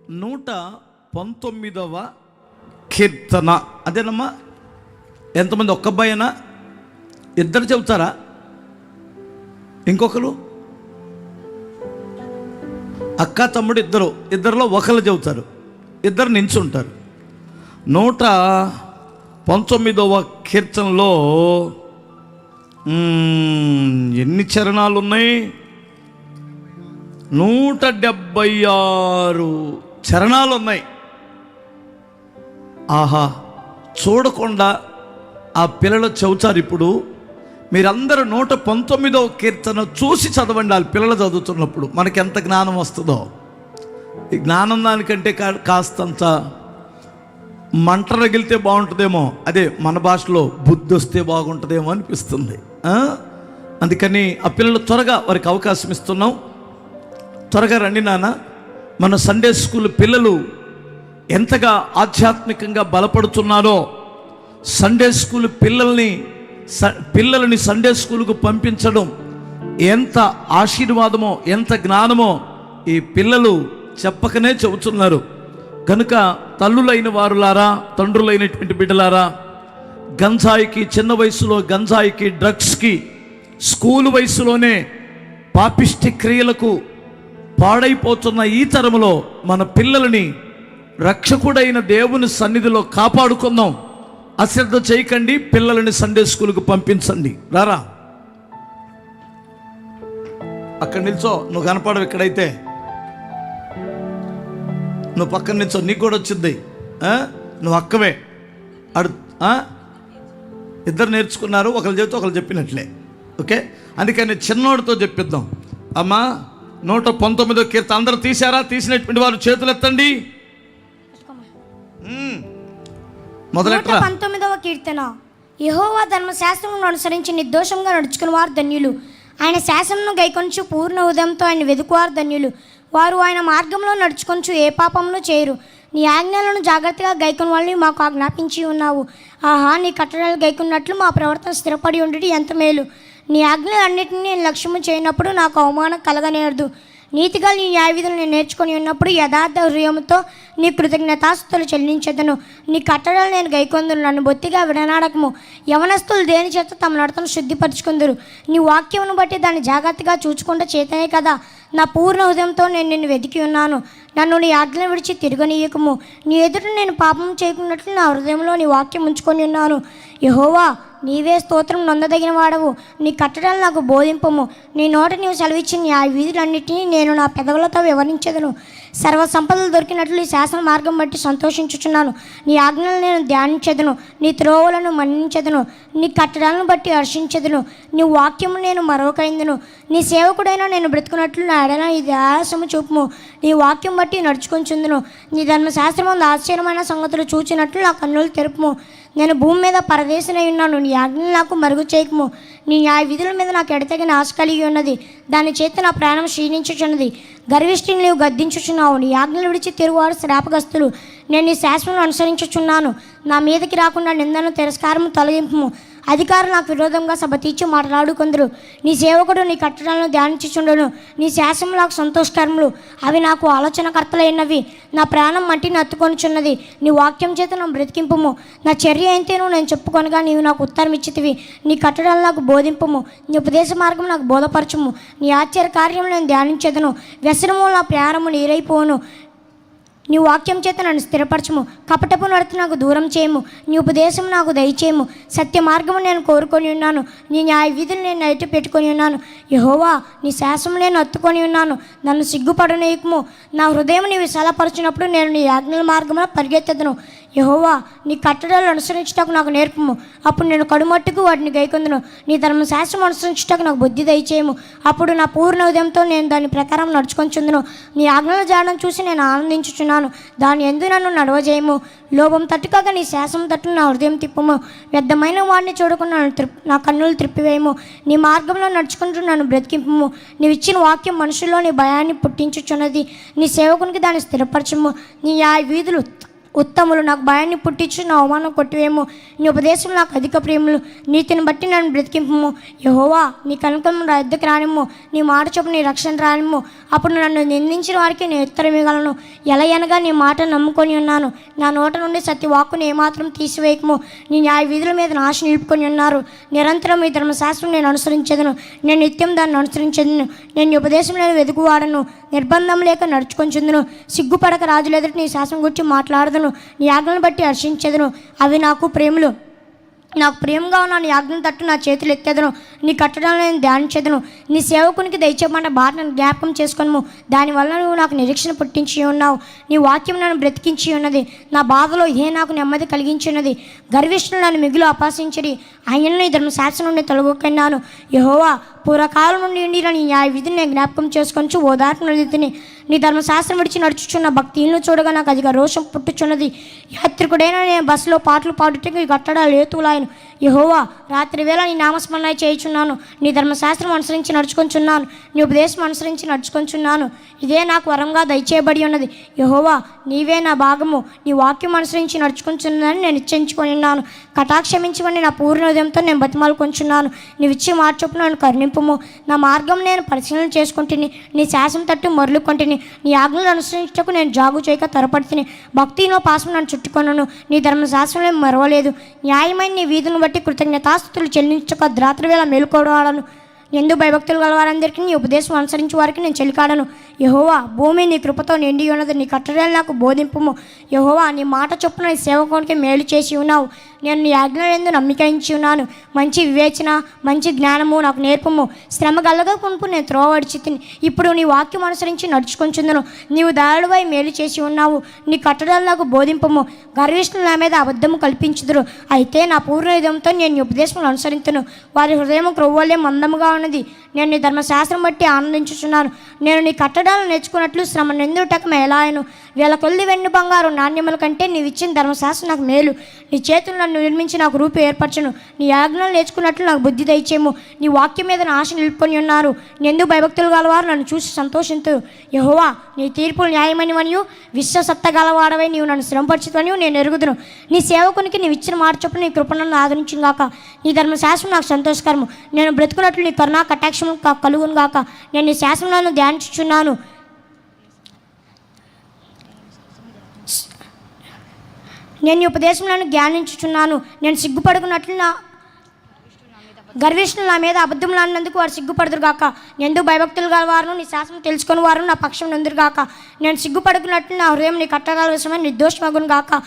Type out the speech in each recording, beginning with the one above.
119వ కీర్తన అదేనమ్మా. ఎంతమంది? ఒక్క అబ్బాయినా? ఇద్దరు చెబుతారా? ఇంకొకరు? అక్క తమ్ముడు ఇద్దరిలో ఒకరు చెబుతారు, ఇద్దరు నించుంటారు. 119వ కీర్తనలో ఎన్ని చరణాలు ఉన్నాయి? 176 చరణాలు ఉన్నాయి. ఆహా, చూడకుండా ఆ పిల్లలు చెబుతారు. ఇప్పుడు మీరందరూ 119వ కీర్తన చూసి చదవండి. ఆ పిల్లలు చదువుతున్నప్పుడు మనకి ఎంత జ్ఞానం వస్తుందో. ఈ జ్ఞానం దానికంటే కాస్తంత మంట రగిలితే బాగుంటుందేమో, అదే మన భాషలో బుద్ధి వస్తే బాగుంటుందేమో అనిపిస్తుంది. అందుకని ఆ పిల్లలు త్వరగా వారికి అవకాశం ఇస్తున్నాం. త్వరగా రండి నాన్న. మన సండే స్కూల్ పిల్లలు ఎంతగా ఆధ్యాత్మికంగా బలపడుతున్నారో, సండే స్కూల్ పిల్లలని సండే స్కూల్కు పంపించడం ఎంత ఆశీర్వాదమో, ఎంత జ్ఞానమో ఈ పిల్లలు చెప్పకనే చెబుతున్నారు. కనుక తల్లులైన వారులారా, తండ్రులైనటువంటి బిడ్డలారా, గంజాయికి, చిన్న వయసులో గంజాయికి, డ్రగ్స్కి, స్కూలు వయసులోనే పాపిష్టి క్రియలకు పాడైపోతున్న ఈ తరములో మన పిల్లలని రక్షకుడైన దేవుని సన్నిధిలో కాపాడుకుందాం. అశ్రద్ధ చేయకండి. పిల్లలని సండే స్కూల్కు పంపించండి. రారా, అక్కడ నిల్చో. నువ్వు కనపడవు ఇక్కడైతే, నువ్వు పక్కన నిల్చో. నీకు కూడా వచ్చింది. నువ్వు అక్కవే. ఇద్దరు నేర్చుకున్నారు. ఒకరు చెబితే ఒకరు చెప్పినట్లే. ఓకే, అందుకని చిన్నోడితో చెప్పిద్దాం. అమ్మా, 119వ కీర్తన అందరూ తీశారా? తీసినటువంటి వారు చేతులు ఎత్తండి. మొదలెట్రా. 119వ కీర్తన. యెహోవా ధర్మశాస్త్రమును అనుసరించి నిర్దోషంగా నడుచుకుని వారు ధన్యులు. ఆయన శాసనమును గైకొనుచు పూర్ణ హృదయంతో ఆయన వెదుకువారు ధన్యులు. వారు ఆయన మార్గంలో నడుచుకొనుచు ఏ పాపమును చేయరు. నీ ఆజ్ఞలను జాగ్రత్తగా గైకొని వాళ్ళని మాకు ఆజ్ఞాపించి ఉన్నావు. ఆహా, నీ కట్టడలు గైకున్నట్లు మా ప్రవర్తన స్థిరపడి ఉండేది ఎంత మేలు. నీ ఆజ్ఞలన్నింటినీ నేను లక్ష్యము చేయనప్పుడు నాకు అవమానం కలగనేరదు. నీతిగా నీ న్యాయవిధులు నేను నేర్చుకొని ఉన్నప్పుడు యథార్థ హృదయంతో నీ కృతజ్ఞతాస్తుతులు చెల్లించేదను. నీ కట్టడలు నేను గైకొందును. నన్ను బొత్తిగా విడనాడకము. యవనస్తులు దేని చేత తమ నడతను శుద్ధిపరచుకుందరు. నీ వాక్యమును బట్టి దాన్ని జాగ్రత్తగా చూచుకుంటూ చేతనే కదా నా పూర్ణ హృదయంతో నేను నిన్ను వెతికి ఉన్నాను. నన్ను నీ ఆజ్ఞను విడిచి తిరగనీయకము. నీ ఎదుట నేను పాపం చేయకున్నట్లు నా హృదయంలో నీ వాక్యం ఉంచుకొని ఉన్నాను. యెహోవా, నీవే స్తోత్రం నొందదగిన వాడవు. నీ కట్టడలు నాకు బోధింపము. నీ నోట నీవు సెలవిచ్చిన నీ ఆ విధులన్నిటినీ నేను నా పెదవులతో వివరించెదను. సర్వ సంపదలు దొరికినట్లు ఈ శాసన మార్గం బట్టి సంతోషించుచున్నాను. నీ ఆజ్ఞలు నేను ధ్యానించెదను. నీ త్రోవలను మన్నించెదను. నీ కట్టడాలను బట్టి హర్షించెదను. నీ వాక్యము నేను మరొకైందును. నీ సేవకుడైనా నేను బ్రతుకున్నట్లు నా ఎడల ఇది ఆయాసము చూపుము. నీ వాక్యం బట్టి నడుచుకొంచుందును. నీ ధర్మశాస్త్రమందు ఆశ్చర్యమైన సంగతులు చూచినట్లు నా కన్నులు తెరుపుము. నేను భూమి మీద పరదేశినై ఉన్నాను. నీ ఆజ్ఞలు నాకు మరుగు చేయకము. నీ న్యాయ విధుల మీద నాకు ఎడతగిన ఆశ కలిగి ఉన్నది. దాని చేత నా ప్రాణం క్షీణించుచున్నది. గర్విష్ఠిని నీవు గద్దించుచున్నావు. నీ ఆజ్ఞలు విడిచి తిరుగువారు శ్రాపగస్తులు. నేను నీ శాసనమును అనుసరించుచున్నాను. నా మీదకి రాకుండా నిందను తిరస్కారము తొలగింపు. అధికారులు నాకు విరోధంగా సభ తీర్చి మాట్లాడుకొందరు. నీ సేవకుడు నీ కట్టడాలను ధ్యానించుచుండును. నీ శాసనము నాకు సంతోషకరములు. అవి నాకు ఆలోచనకర్తలైనవి. నా ప్రాణం మట్టిని అత్తుకొనుచున్నది. నీ వాక్యం చేత నా బ్రతికింపుము. నా చర్య అయితేను నేను చెప్పుకొనగా నీవు నాకు ఉత్తరం ఇచ్చితివి. నీ కట్టడాలు నాకు బోధింపుము. నీ ఉపదేశ మార్గం నాకు బోధపరచుము. నీ ఆశ్చర్య కార్యము నేను ధ్యానించెదను. వ్యసనము నా ప్రాణము నీరైపోను. నీ వాక్యం చేత నన్ను స్థిరపరచము. కపటపు నడత నాకు దూరం చేయము. నీ ఉపదేశం నాకు దయచేయము. సత్య మార్గము నేను కోరుకొని ఉన్నాను. నీ న్యాయ విధులు నేను నైట్ పెట్టుకొని ఉన్నాను. యెహోవా, నీ శాసనం నేను హత్తుకొని ఉన్నాను. నన్ను సిగ్గుపడనీయకము. నా హృదయం నీ విశాలపరచినప్పుడు నేను నీ ఆజ్ఞల మార్గంలో పరిగెత్తెదను. యెహోవా, నీ కట్టడలు అనుసరించుటకు నాకు నేర్పము. అప్పుడు నేను కడుమట్టుకు వాటిని గైకొందును. నీ ధర్మశాస్త్రం అనుసరించుటకు నాకు బుద్ధి దయచేయము. అప్పుడు నా పూర్ణ ఉదయంతో నేను దాని ప్రకారం నడుచుకొంచుందును. నీ ఆజ్ఞల జాడను చూసి నేను ఆనందించుచున్నాను. దాని యందు నన్ను నడవజేయము. లోభం తట్టుకోక నీ శాసనం తట్టు నా హృదయం తిప్పము. వ్యర్థమైన వాడిని చూడకుండా నా కన్నులు త్రిప్పివేయము. నీ మార్గంలో నడుచుకుంటూ నన్ను బ్రతికింపము. నీవు ఇచ్చిన వాక్యం మనుషుల్లో నీ భయాన్ని పుట్టించుచున్నది. నీ సేవకునికి దాన్ని స్థిరపరచము. నీ ఆ వీధులు ఉత్తములు. నాకు భయాన్ని పుట్టించు, నా అవమానం కొట్టివేమో. నీ ఉపదేశం నాకు అధిక ప్రేమలు. నీతిని బట్టి నన్ను బ్రతికింపము. యెహోవా, నీ కనుకము నా ఎద్దకు రానిమ్ము. నీ మాట చొప్పున నీ రక్షణ రానిమ్ము. అప్పుడు నన్ను నిందించిన వారికి నేను ఉత్తరం ఇవ్వగలను. ఎలా అనగా నీ మాట నమ్ముకొని ఉన్నాను. నా నోట నుండి సత్యవాక్కును ఏమాత్రం తీసివేయకము. నీ న్యాయ విధుల మీద ఆశ నిలుపుకొని ఉన్నారు. నిరంతరం ఈ ధర్మశాస్త్రం నేను అనుసరించదును. నేను నిత్యం దాన్ని అనుసరించదును. నేను నీ ఉపదేశం నేను వెతుకువాడను. నిర్బంధం లేక నడుచుకొంచుందును. సిగ్గుపడక రాజులు ఎదుట నీ శాసనం గురించి మాట్లాడదును. నీ ఆజ్ఞలను బట్టి హర్షించదును. అవి నాకు ప్రేమలు. నాకు ప్రేమగా ఉన్న నీ ఆజ్ఞను తట్టు నా చేతులు ఎత్తేదను. నీ కట్టడాలను నేను ధ్యానించేదను. నీ సేవకునికి దయచేయమన్న బాధను జ్ఞాపకం చేసుకొనుము. దానివల్ల నువ్వు నాకు నిరీక్షణ పుట్టించి ఉన్నావు. నీ వాక్యం నన్ను బ్రతికించి ఉన్నది. నా బాధలో నాకు నెమ్మది కలిగించి ఉన్నది. గర్విష్ఠులు నన్ను మిగులు అపాసించడి. ఆయనను నీ ధర్మశాస్త్రం నుండి తొలగొక్కన్నాను. యెహోవా, పూర్వకాలం నుండి ఉండిన నీ న్యాయ విధిని నేను జ్ఞాపకం చేసుకొంచు ఓదార్పు నదిని. నీ ధర్మశాస్త్రం విడిచి నడుచుచున్న భక్తిని చూడగా నాకు అధిక రోషం పుట్టుచున్నది. యాత్రికుడైన నేను బస్సులో పాటలు పాడుటకు ఈ కట్టడాలు ఏతులాయను. యెహోవా, రాత్రి వేళ నీ నామస్మరణ చేయుచున్నాను. నీ ధర్మశాస్త్రం అనుసరించి నడుచుకొంచున్నాను. నీ ఉపదేశం అనుసరించి నడుచుకొంచున్నాను. ఇదే నాకు వరంగా దయచేయబడి ఉన్నది. యెహోవా, నీవే నా భాగము. నీ వాక్యం అనుసరించి నడుచుకొంచున్నానని నేను నిశ్చయించుకొని ఉన్నాను. కటాక్షమించమని నా పూర్ణ హృదయంతో నేను బతిమాలుకొంచున్నాను. నీవు ఇచ్చే మాట చొప్పున నన్ను కరుణింపుము. నా మార్గం నేను పరిశీలన చేసుకుంటుని. నీ శాసనం తట్టు మరలుకొంటిని. నీ ఆజ్ఞలను అనుసరించటకు నేను జాగు చేయక త్వరపడుతుని. భక్తిలో పాసం నన్ను చుట్టుకొనను. నీ ధర్మశాస్త్రం నేను మరవలేదు. న్యాయమైన నీ వీధులను బట్టి కృతజ్ఞతాస్తుతులు చెల్లించక రాత్రి వేళ మేలుకోవడాలను. ఎందు భయభక్తులు గల వారందరికీ నీ ఉపదేశం అనుసరించి వారికి నేను చెలికాడను. యెహోవా, భూమి నీ కృపతో నిండి ఉన్నది. నీ కట్టడలు నాకు బోధింపుము. యెహోవా, నీ మాట చొప్పున నీ సేవకునికి మేలు చేసి ఉన్నావు. నేను నీ ఆజ్ఞలందు నమ్మిక ఉంచి ఉన్నాను. మంచి వివేచన, మంచి జ్ఞానము నాకు నేర్పము. శ్రమ గలగా కొనుపు నేను త్రోవడిచి తిని. ఇప్పుడు నీ వాక్యం అనుసరించి నడుచుకొంచుందును. నీవు దారుడువై మేలు చేసి ఉన్నావు. నీ కట్టడలు నాకు బోధింపము. గర్విష్ఠులు నా మీద అబద్ధము కల్పించుదురు. అయితే నా పూర్ణ హృదయంతో నేను నీ ఉపదేశం అనుసరించును. వారి హృదయం క్రొవ్వలే మందముగా ఉన్నది. నేను నీ ధర్మశాస్త్రం బట్టి ఆనందించుచున్నాను. నేను నీ కట్టడాలను నేర్చుకున్నట్లు శ్రమ నిందుటకు మేలాయను. వేల కొద్ది వెండి బంగారు నాణ్యముల కంటే నీవు ఇచ్చిన ధర్మశాస్త్రం నాకు మేలు. నీ చేతులు నన్ను నిర్మించి నాకు రూపు ఏర్పరచును. నీ ఆజ్ఞలు నేర్చుకున్నట్లు నాకు బుద్ధి దయచేయము. నీ వాక్యం మీద నా ఆశ నిలుపుకొని ఉన్నారు. ఎందు భయభక్తులు గలవారు నన్ను చూసి సంతోషించు. యెహోవా, నీ తీర్పులు న్యాయమైనవనియు విశ్వసత్త గలవాడవై నీవు నన్ను శ్రమపరచుతనియు నేను ఎరుగుదును. నీ సేవకునికి నీవు ఇచ్చిన మాట చొప్పున నీ కృప నన్ను ఆదరించును గాక. నీ ధర్మశాస్త్రం నాకు సంతోషకరము. నేను బ్రతుకున్నట్లు నీ కరుణా కటాక్షం కలుగును గాక. నేను నీ శాసనాలను ధ్యానించుచున్నాను. నేను నీ ఉపదేశంలను జ్ఞానించుచున్నాను. నేను సిగ్గుపడుకున్నట్లు నా గర్విష్ఠులు నా మీద అబద్ధములు అన్నందుకు వారు సిగ్గుపడుదురు గాక. ఎందుకు భయభక్తులు గలవారు నీ శాసనం తెలుసుకుని వారు నా పక్షం నందురు గాక. నేను సిగ్గుపడుకున్నట్లు నా హృదయం నీ కట్టగల విషయమై నిర్దోషమగును గాక.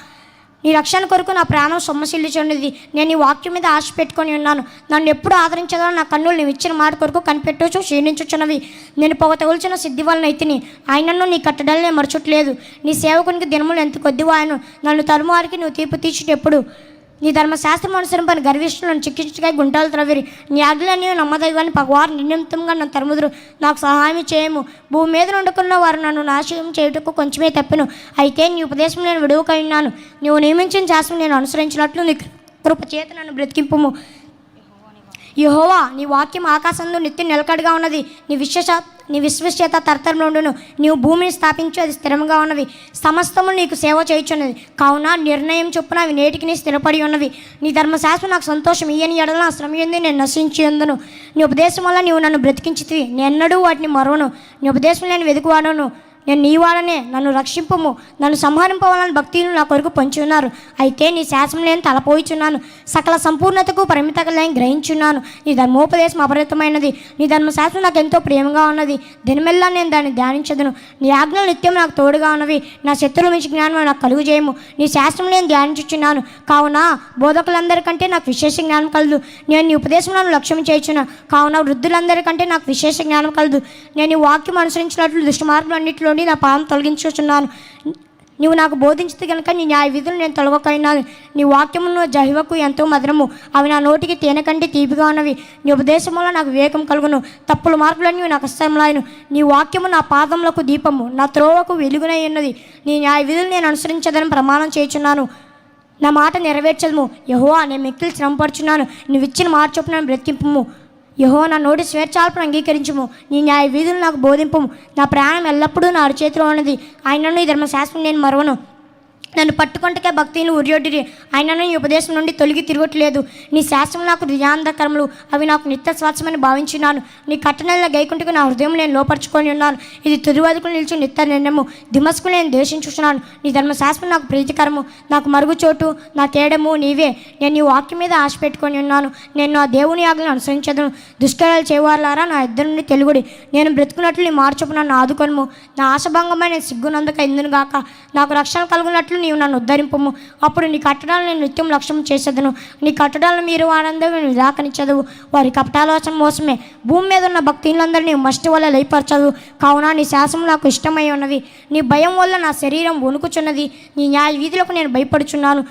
నీ రక్షణ కొరకు నా ప్రాణం సొమ్మసిల్లుచున్నది. నేను నీ వాక్యం మీద ఆశ పెట్టుకొని ఉన్నాను. నన్ను ఎప్పుడు ఆదరించదో నా కన్నులు నీవు ఇచ్చిన మాట కొరకు కనిపెట్టుచు క్షీణించుచున్నవి. నేను పొగ తగుల్చిన సిద్ధి వలన అయితిని. ఆయనను నీ కట్టడల్ని మరచుట్లేదు. నీ సేవకునికి దినములు ఎంత కొద్దివాయను. నన్ను తరుమువారికి నువ్వు తీర్పు తీర్చుట ఎప్పుడు. నీ ధర్మశాస్త్రం అనుసరింపని గర్విష్ఠులను చిక్కించుగా గుంటలు త్రవిరి. నీ ఆజ్ఞలని నమ్మదగివని పగవారు నియమితంగా నన్ను తరుముదురు. నాకు సహాయం చేయము. భూమి మీద వండుకున్న వారు నన్ను నాశనం చేయుటకు కొంచెమే తప్పెను. అయితే నీ ఉపదేశం నేను విడువకయున్నాను. నీవు నియమించిన శాస్త్రం నేను అనుసరించినట్లు నీ కృప చేత నన్ను బ్రతికింపుము. యెహోవా, నీ వాక్యం ఆకాశంలో నిత్యం నిలకడగా ఉన్నది. నీ విశ్వస్యత తరతరంలో ఉండును. నీవు భూమిని స్థాపించు, అది స్థిరంగా ఉన్నవి. సమస్తము నీకు సేవ చేయుచున్నది. కావున నిర్ణయం చొప్పున అవి నేటికి స్థిరపడి ఉన్నవి. నీ ధర్మశాస్త్రం నాకు సంతోషం. ఈయన ఎడల శ్రమ ఎందు నేను నశించి ఉందును. నీ ఉపదేశం వల్ల నీవు నన్ను బ్రతికించితివి. నేన్నడూ వాటిని మరవను. నీ ఉపదేశం నేను వెతుకువాడను. నేను నీ వాడనే. నన్ను రక్షింపము. నన్ను సంహరింపవాలని భక్తులు నా కొరకు పంచి ఉన్నారు. అయితే నీ శాసనం నేను తలపోయిచున్నాను. సకల సంపూర్ణతకు పరిమిత నేను గ్రహించున్నాను. నీ ధర్మోపదేశం అపరితమైనది. నీ ధర్మశాస్త్రం నాకు ఎంతో ప్రేమగా ఉన్నది. దినమెల్లా నేను దాన్ని ధ్యానించదును. నీ ఆజ్ఞలు నిత్యం నాకు తోడుగా ఉన్నవి. నా శత్రువుల మించి జ్ఞానం నాకు కలుగు చేయము. నీ శాస్త్రం నేను ధ్యానించుచున్నాను. కావున బోధకులందరికంటే నాకు విశేష జ్ఞానం కలదు. నేను నీ ఉపదేశం నన్ను లక్ష్యం చేయుచున్నాను. కావున వృద్ధులందరికంటే నాకు విశేష జ్ఞానం కలదు. నేను ఈ వాక్యం అనుసరించినట్లు దుష్ట మార్గం అన్నింటిలో నా పాపం తొలగించుచున్నాను. నీవు నాకు బోధించితే కనుక నీ న్యాయ విధులు నేను తొలగకైనాను. నీ వాక్యమును జహివకు ఎంతో మధురము. అవి నా నోటికి తేనె కంటే తీపిగా ఉన్నవి. నీ ఉపదేశం వల్ల నాకు వివేకం కలుగును. తప్పుల మార్పులన్నీ నాకు కష్టంలాయను. నీ వాక్యము నా పాదములకు దీపము, నా త్రోవకు వెలుగునై ఉన్నది. నీ న్యాయ విధులు నేను అనుసరించదని ప్రమాణం చేయుచున్నాను. నా మాట నెరవేర్చదము. యెహోవా, నేను మిక్కిలి శ్రమపడుచున్నాను. నువ్వు ఇచ్చిన మాట చొప్పున నన్ను బ్రతికింపుము. యెహోవా, నా నోటి స్వేచ్ఛాల్పను అంగీకరించుము. నీ న్యాయ విధులు నాకు బోధింపుము. నా ప్రాణం ఎల్లప్పుడూ నా అరచేతిలో ఉన్నది. ఆయనను ఈ ధర్మశాస్త్రం నేను మరవను. నన్ను పట్టుకుంటకే భక్తిని ఉరియొడ్డిరి, అయినను నీ ఉపదేశం నుండి తొలగి తిరగట్లేదు. నీ శాస్త్రం నాకు హృదయాంధకరములు, అవి నాకు నిత్య స్వాస్థ్యమని భావించున్నాను. నీ కట్టనల గైకుంటకు నా హృదయం నేను లోపరుచుకొని ఉన్నాను. ఇది తుదివదకు నిలిచి నిత్య నిర్ణయము. దిమస్కు నేను ద్వేషించుచున్నాను. నీ ధర్మశాస్త్రం నాకు ప్రీతికరము, నాకు మరుగుచోటు, నా తేడము నీవే. నేను నీ వాక్యం మీద ఆశ పెట్టుకొని ఉన్నాను. నేను నా దేవుని ఆజ్ఞలను అనుసరించదును. దుష్కరాలు చేయవారులారా నా ఇద్దరు నుండి తెలుగుడి. నేను బ్రతుకున్నట్లు నీ మార్చపు నన్ను ఆదుకొనుము. నా ఆశభంగమైన సిగ్గునందుక ఇందును గాక. నాకు రక్షణ కలుగునట్లు నీవు నన్ను ఉద్ధరింపము. అప్పుడు నీ కట్టడాలను నేను నిత్యం లక్ష్యం చేసేదను. నీ కట్టడాలను మీరు వారందరూ నేను నిరాకరించదు. వారి కపటాలోచన మోసమే. భూమి మీద ఉన్న భక్తులందరూ నీ మష్టి వల్ల లయపరచదు. కావున నీ శాసనం నాకు ఇష్టమై ఉన్నవి. నీ భయం వల్ల నా శరీరం వణుకుచున్నది. నీ న్యాయ వీధులకు నేను భయపడుచున్నాను.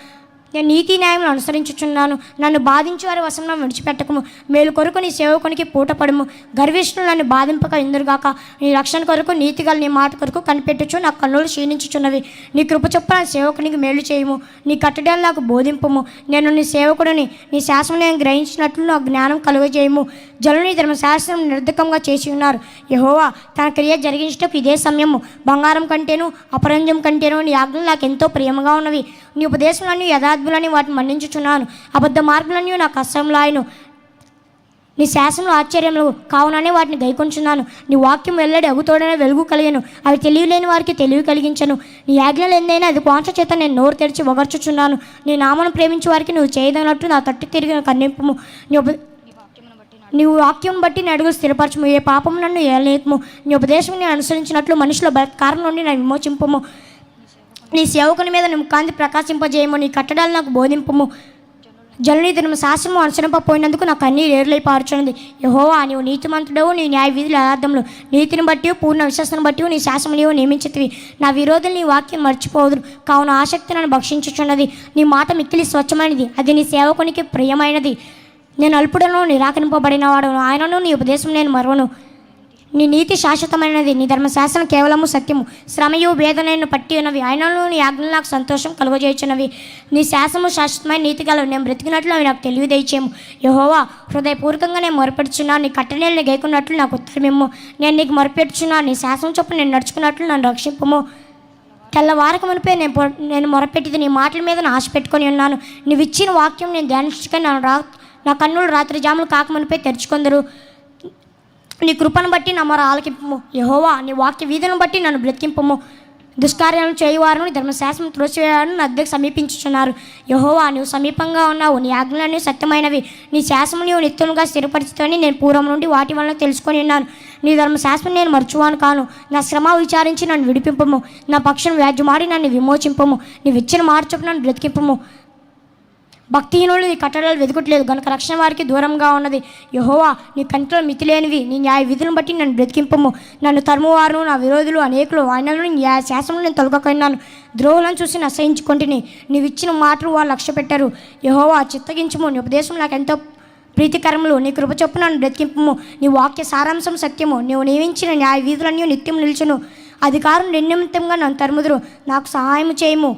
నేను నీతి న్యాయం అనుసరించుచున్నాను. నన్ను బాధించి వారి వశంలో విడిచిపెట్టకము. మేలు కొరకు నీ సేవకునికి పూటపడము. గర్విష్ఠులు నన్ను బాధింపక ఇందురుగాక. నీ రక్షణ కొరకు నీతిగల నీ మాట కొరకు కనిపెట్టుచు నా కన్నులు క్షీణించుచున్నవి. నీ కృప చొప్పున నా సేవకునికి మేలు చేయము. నీ కట్టడాలు నాకు బోధింపము. నేను నీ సేవకుడిని. నీ శాసనం నేను గ్రహించినట్లు నాకు జ్ఞానం కలుగజేయము. జనులు నీ ధర్మశాస్త్రం నిర్ధకంగా చేసి ఉన్నారు. యెహోవా తన క్రియ జరిగించటకు ఇదే సమయము. బంగారం కంటేను అపరంజం కంటేను నీ ఆజ్ఞలు నాకు ఎంతో ప్రియముగా ఉన్నవి. నీ ఉపదేశంలోని యథార్థులని వాటిని మన్నించుచున్నాను. అబద్ధ మార్పులని నాకు అసహ్యంలాయను. నీ శాసనంలో ఆశ్చర్యములు కావుననే వాటిని గైకొంచున్నాను. నీ వాక్యం వెల్లడి అగుతోడనే వెలుగు కలిగను. అవి తెలియలేని వారికి తెలివి కలిగించను. నీ ఆజ్ఞలు ఎందైనా అది కోంచ చేత నేను నోరు తెరిచి ఒగర్చుచున్నాను. నీ నామను ప్రేమించే వారికి నువ్వు చేయదన్నట్టు నా తట్టు తిరిగిన కన్నింపుము. నీవు వాక్యం బట్టి నేను అడుగు స్థిరపరచము. ఏ పాపము నన్ను ఏలేకము. నీ ఉపదేశం నేను అనుసరించినట్లు మనుషుల బలత్కారం నుండి నేను విమోచింపము. నీ సేవకుని మీద నీ ముఖాంతి ప్రకాశింపజేయము. నీ కట్టడాలు నాకు బోధింపము. జనుని ధర్మశాస్త్రము అనుసరింపపోయినందుకు నాకు అన్నీ ఏర్లై పారుచున్నది. యెహోవా నీవు నీతిమంతుడవు. నీ న్యాయ విధుల యథార్థములు నీతిని బట్టి పూర్ణ విశ్వాసం బట్టి నీ శాసనం నీవు నియమించితివి. నా విరోధులు నీ వాక్యం మర్చిపోదురు. కావున ఆసక్తి నన్ను భక్షించుచున్నది. నీ మాట మిక్కిలి స్వచ్ఛమైనది, అది నీ సేవకునికి ప్రియమైనది. నేను అల్పుడను నిరాకరింపబడినవాడు, ఆయనను నీ ఉపదేశం నేను మరువను. నీ నీతి శాశ్వతమైనది, నీ ధర్మశాస్త్రం కేవలము సత్యము. శ్రమయు వేదనను పట్టి ఉన్నవి, ఆయనను నీ ఆజ్ఞలు నాకు సంతోషం కలుగజేయుచున్నవి. నీ శాసనము శాశ్వతమైన నీతి గలవు. నేను బ్రతికినట్లు అవి నాకు తెలివి దయచేయము. యెహోవా హృదయపూర్వకంగా నేను మొరపెట్టుచున్నాను. నీ కట్టడలను గైకున్నట్లు నాకు ఉత్తరమిమ్ము. నేను నీకు మొరపెట్టుచున్నాను. నీ శాసనం చొప్పున నేను నడుచుకున్నట్లు నన్ను రక్షింపము. తెల్లవారక మునిపే నేను మొరపెట్టిది. నీ మాటల మీద ఆశ పెట్టుకొని ఉన్నాను. నువ్వు ఇచ్చిన వాక్యం నేను ధ్యానించుకొని నా కన్నులు రాత్రి జాములు కాకమునిపై తెరుచుకొందరు. నీ కృపను బట్టి నా మొర ఆలకింపము. యెహోవా నీ వాక్య వీధులను బట్టి నన్ను బ్రతికింపము. దుష్కార్యాలను చేయవారును ధర్మశాస్త్రం త్రోసివేయాలని నా దగ్గర సమీపించుచున్నారు. యెహోవా నీవు సమీపంగా ఉన్నావు. నీ ఆజ్ఞలన్నీ సత్యమైనవి. నీ శాసనం నీవు నిత్యముగా స్థిరపరిచుతని నేను పూర్వం నుండి వాటి వలన తెలుసుకొని ఉన్నాను. నీ ధర్మశాస్త్రం నేను మర్చువాను కాను. నా శ్రమ విచారించి నన్ను విడిపింపము. నా పక్షం వ్యాజ్యమాడి నన్ను విమోచింపము. నీవు ఇచ్చిన మార్చపు నన్ను బ్రతికింపము. భక్తిహీనులు నీ కట్టడాలు వెతుకట్లేదు గనుక రక్షణ వారికి దూరంగా ఉన్నది. యెహోవా నీ కంట్లో మితిలేనివి. నీ న్యాయ విధులను బట్టి నన్ను బ్రతికింపము. నన్ను తరుమువారు నా విరోధులు అనేకులు, ఆయనను న్యాయ శాసనం నేను తొలగకొన్నాను. ద్రోహులను చూసి నశయించుకుంటుని. నీవు ఇచ్చిన మాటలు వాళ్ళు లక్ష్య పెట్టారు. యెహోవా చిత్తగించుము. నీ ఉపదేశం నాకు ఎంతో ప్రీతికరములు. నీ కృప చొప్పున నన్ను బ్రతికింపము. నీ వాక్య సారాంశం సత్యము. నీవు నియమించిన న్యాయ వీధులన్నీ నిత్యం నిలుచును. అధికారం నిర్నిమిత్తంగా నన్ను తరుముదురు. నాకు సహాయం చేయము.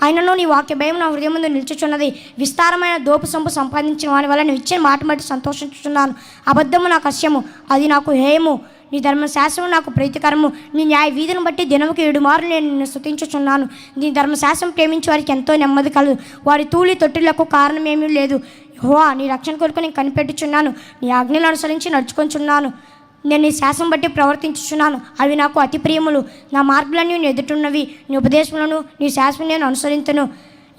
ఆయనను నీ వాక్య భయం నా హృదయం ముందు నిల్చుచున్నది. విస్తారమైన దోపు సొంపు సంపాదించిన వాని వల్ల నువ్వు ఇచ్చిన మాట బట్టి సంతోషించుచున్నాను. అబద్ధము నాకు అస్యము, అది నాకు హేయము. నీ ధర్మశాస్త్రం నాకు ప్రీతికరము. నీ న్యాయ వీధిని బట్టి దినముకి 7 మార్లు నేను నిన్ను స్తుతించుచున్నాను. నీ ధర్మశాస్త్రం ప్రేమించే వారికి ఎంతో నెమ్మది కలదు. వారి తూలి తొట్టిలకు కారణమేమీ లేదు. యెహోవా నీ రక్షణ కొరకు నేను కనిపెట్టుచున్నాను. నీ ఆజ్ఞలు అనుసరించి నడుచుకొంచున్నాను. నేను నీ శాసనం బట్టి ప్రవర్తించుచున్నాను. అవి నాకు అతి ప్రియములు. నా మార్పులన్నీ నేను ఎదుటున్నవి. నీ ఉపదేశములను నీ శాసనం నేను అనుసరించును.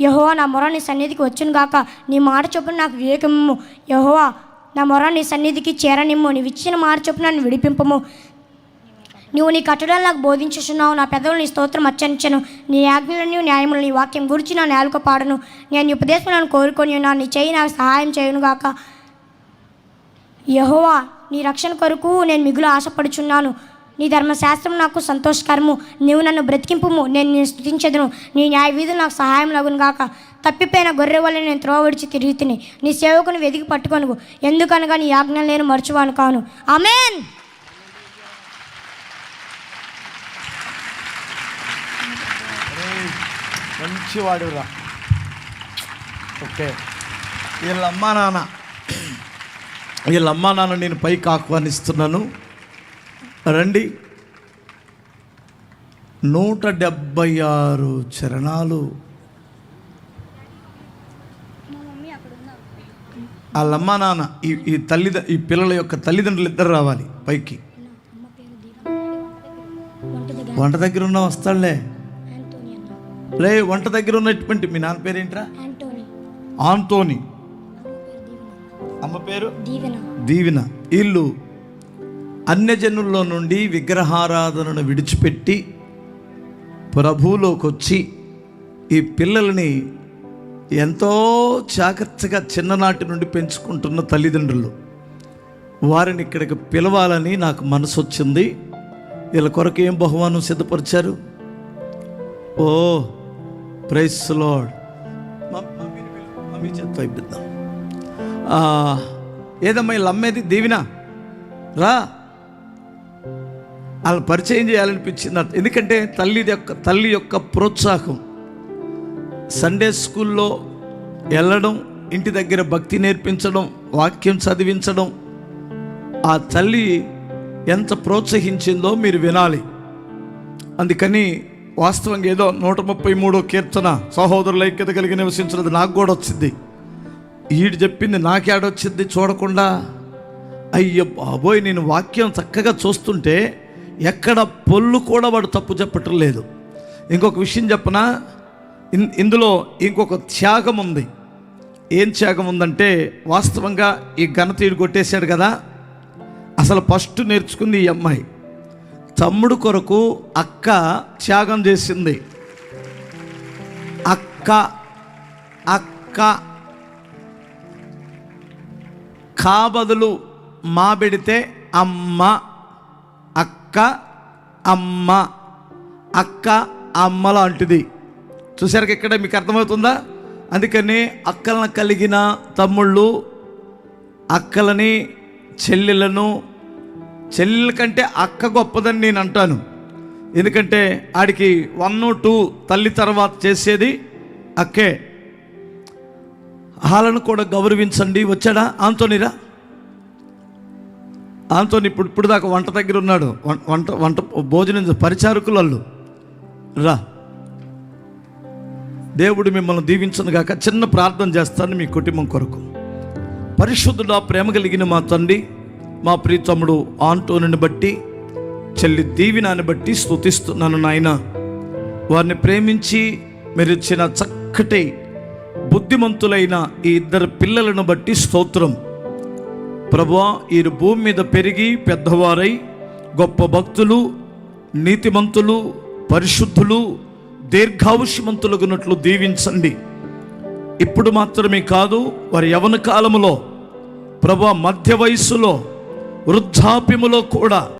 యెహోవా నా మొర నీ సన్నిధికి వచ్చును గాక. నీ మాట చొప్పున నాకు వివేకము. యెహోవా నా మొర నీ సన్నిధికి చేరనిమ్ము. నీవు ఇచ్చిన మాట చొప్పున నన్ను విడిపింపము. నీవు నీ కట్టడాలు నాకు బోధించుచున్నావు. నా పెదవులు నీ స్తోత్రం అర్చించను. నీ ఆజ్ఞలను న్యాయములు నీ వాక్యం గురించి నా నాలుక పాడను. నేను నీ ఉపదేశం నన్ను కోరుకొని ఉన్నాను. నీ చేయి నాకు సహాయం చేయును గాక. యెహోవా నీ రక్షణ కొరకు నేను మిగులు ఆశపడుచున్నాను. నీ ధర్మశాస్త్రం నాకు సంతోషకరము. నీవు నన్ను బ్రతికింపుము. నేను నిన్ను స్తుతించెదను. నీ న్యాయ వీధులు నాకు సహాయం లగును గాక. తప్పిపోయిన గొర్రె వల్ల నేను త్రోవ విడిచి తిరిగి తిని నీ సేవకుని వెతికి పట్టుకొను. ఎందుకనగా నీ ఆజ్ఞలు నేను మర్చువాను కాను. ఆమేన్. మంచివాడురా. ఓకే, వీళ్ళమ్మా నాన్న నేను పైకి ఆహ్వానిస్తున్నాను. రండి. 176 చరణాలు. వాళ్ళమ్మ నాన్న ఈ పిల్లల యొక్క తల్లిదండ్రులు ఇద్దరు రావాలి పైకి. వంట దగ్గర ఉన్న వస్తాడులే. వంట దగ్గర ఉన్నటువంటి మీ నాన్న పేరు ఏంట్రా? ఆంటోని. అమ్మ పేరు దీవెన. వీళ్ళు అన్యజనుల్లో నుండి విగ్రహారాధనను విడిచిపెట్టి ప్రభువులోకి వచ్చి ఈ పిల్లల్ని ఎంతో జాగ్రత్తగా చిన్ననాటి నుండి పెంచుకుంటున్న తల్లిదండ్రులు. వారిని ఇక్కడికి పిలవాలని నాకు మనసు వచ్చింది. వీళ్ళ కొరకు ఏం బహుమానం సిద్ధపరిచారు? ఓ ప్రైజ్ లార్డ్. మమ్మీ చేత ఇద్దాం. ఏదమ్మా వీళ్ళు అమ్మేది? దీవెన రా. వాళ్ళని పరిచయం చేయాలనిపించింది. ఎందుకంటే తల్లి యొక్క ప్రోత్సాహం, సండే స్కూల్లో వెళ్ళడం, ఇంటి దగ్గర భక్తి నేర్పించడం, వాక్యం చదివించడం, ఆ తల్లి ఎంత ప్రోత్సహించిందో మీరు వినాలి. అందుకని వాస్తవంగా ఏదో 133 కీర్తన సహోదరుల ఐక్యత కలిగి నివసించినది నాకు కూడా వచ్చింది. ఈడు చెప్పింది నాకేడొచ్చింది చూడకుండా. అయ్యో బాబోయ్, నేను వాక్యం చక్కగా చూస్తుంటే ఎక్కడ పొల్లు కూడా వాడు తప్పు చెప్పటం లేదు. ఇంకొక విషయం చెప్పనా, ఇందులో ఇంకొక త్యాగం ఉంది. ఏం త్యాగం ఉందంటే, వాస్తవంగా ఈ ఘనతీయుడు కొట్టేశాడు కదా, అసలు ఫస్ట్ నేర్చుకుంది ఈ అమ్మాయి. తమ్ముడు కొరకు అక్క త్యాగం చేసింది. అక్క కా బదులు మా పెడితే అమ్మ. అక్క అమ్మ లాంటిది. చూసారు ఇక్కడ, మీకు అర్థమవుతుందా? అందుకని అక్కలను కలిగిన తమ్ముళ్ళు అక్కలని, చెల్లెళ్ళ కంటే అక్క గొప్పదని నేను అంటాను. ఎందుకంటే ఆడికి 1, 2 తల్లి తర్వాత చేసేది అక్కే. వాళ్ళను కూడా గౌరవించండి. వచ్చాడా ఆంతోనిరా? ఆంతోని ఇప్పుడు దాకా వంట దగ్గర ఉన్నాడు. వంట భోజనం పరిచారకులు రా. దేవుడు మిమ్మల్ని దీవించను గాక. చిన్న ప్రార్థన చేస్తాను మీ కుటుంబం కొరకు. పరిశుద్ధుడా, ప్రేమ కలిగిన మా తండ్రి, మా ప్రియతమ్ముడు ఆంటోనిని బట్టి, చెల్లి దీవెనని బట్టి స్తుతిస్తున్నాను నాయన. వారిని ప్రేమించి మీరు ఇచ్చిన చక్కటి బుద్ధిమంతులైన ఈ 2 పిల్లలను బట్టి స్తోత్రం. ప్రభువా, ఈ భూమి మీద పెరిగి పెద్దవారై గొప్ప భక్తులు, నీతిమంతులు, పరిశుద్ధులు, దీర్ఘాయుష్మంతులుగున్నట్లు దీవించండి. ఇప్పుడు మాత్రమే కాదు, వారి యవ్వన కాలములో ప్రభువా, మధ్య వయస్సులో, వృద్ధాప్యములో కూడా